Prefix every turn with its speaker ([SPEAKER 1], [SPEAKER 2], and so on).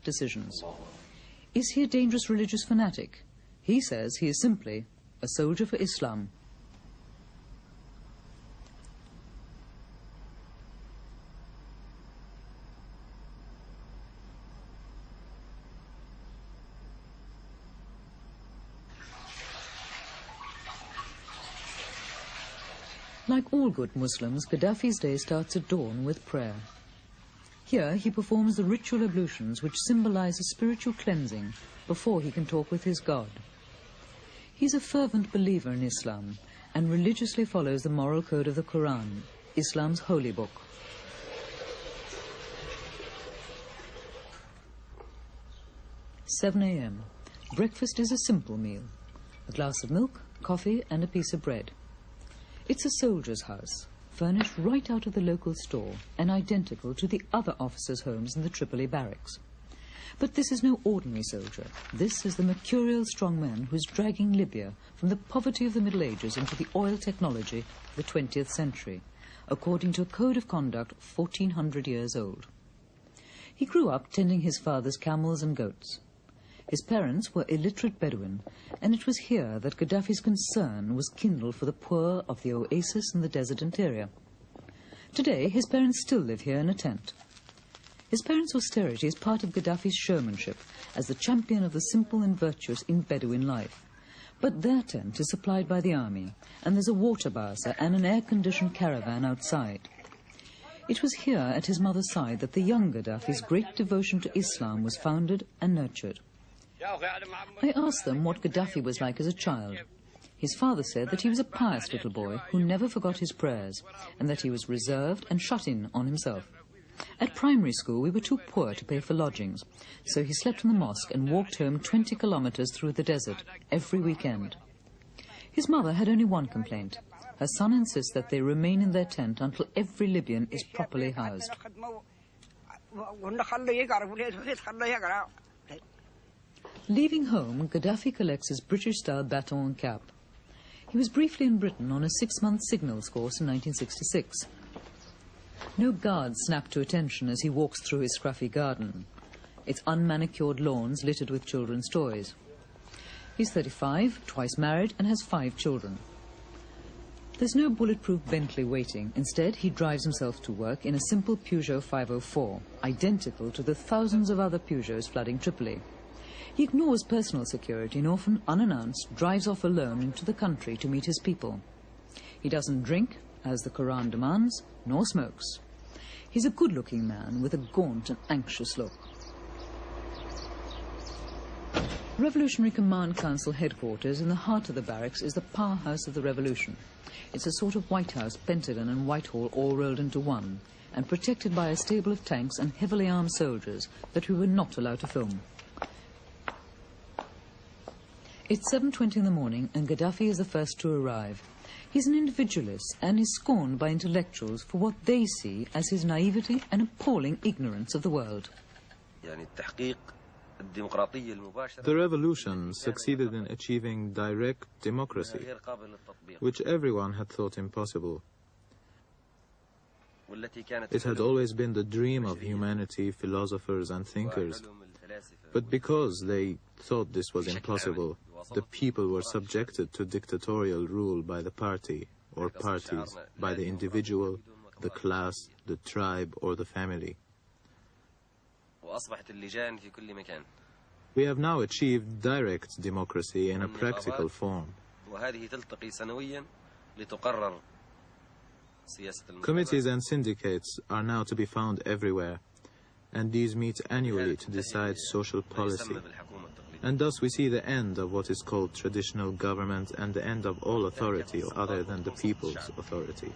[SPEAKER 1] decisions. Is he a dangerous religious fanatic? He says he is simply a soldier for Islam. Like all good Muslims, Gaddafi's day starts at dawn with prayer. Here he performs the ritual ablutions which symbolize a spiritual cleansing before he can talk with his God. He's a fervent believer in Islam and religiously follows the moral code of the Quran, Islam's holy book. "7 a.m. Breakfast is a simple meal. A glass of milk, coffee and a piece of bread. It's a soldier's house, furnished right out of the local store and identical to the other officers' homes in the Tripoli barracks. But this is no ordinary soldier. This is the mercurial strongman who is dragging Libya from the poverty of the Middle Ages into the oil technology of the 20th century, according to a code of conduct 1400 years old. He grew up tending his father's camels and goats. His parents were illiterate Bedouin, and it was here that Gaddafi's concern was kindled for the poor of the oasis in the desert interior. Today, his parents still live here in a tent. His parents' austerity is part of Gaddafi's showmanship as the champion of the simple and virtuous in Bedouin life. But their tent is supplied by the army, and there's a water bowser and an air-conditioned caravan outside. It was here at his mother's side that the young Gaddafi's great devotion to Islam was founded and nurtured. I asked them what Gaddafi was like as a child. His father said that he was a pious little boy who never forgot his prayers, and that he was reserved and shut in on himself. At primary school, we were too poor to pay for lodgings, so he slept in the mosque and walked home 20 kilometers through the desert every weekend. His mother had only one complaint. Her son insists that they remain in their tent until every Libyan is properly housed. Leaving home, Gaddafi collects his British-style baton and cap. He was briefly in Britain on a 6-month signals course in 1966. No guards snap to attention as he walks through his scruffy garden. Its unmanicured lawns littered with children's toys. He's 35, twice married, and has 5 children. There's no bulletproof Bentley waiting. Instead, he drives himself to work in a simple Peugeot 504, identical to the thousands of other Peugeots flooding Tripoli. He ignores personal security and often, unannounced, drives off alone into the country to meet his people. He doesn't drink, as the Quran demands, nor smokes. He's a good-looking man with a gaunt and anxious look. Revolutionary Command Council headquarters in the heart of the barracks is the powerhouse of the revolution. It's a sort of White House, Pentagon and Whitehall all rolled into one, and protected by a stable of tanks and heavily armed soldiers that we were not allowed to film. It's 7:20 in the morning and Gaddafi is the first to arrive. He's an individualist and is scorned by intellectuals for what they see as his naivety and appalling ignorance of the world.
[SPEAKER 2] The revolution succeeded in achieving direct democracy, which everyone had thought impossible. It had always been the dream of humanity, philosophers and thinkers. But because they thought this was impossible, the people were subjected to dictatorial rule by the party, or parties, by the individual, the class, the tribe, or the family. We have now achieved direct democracy in a practical form. Committees and syndicates are now to be found everywhere, and these meet annually to decide social policy. And thus we see the end of what is called traditional government and the end of all authority other than the people's authority.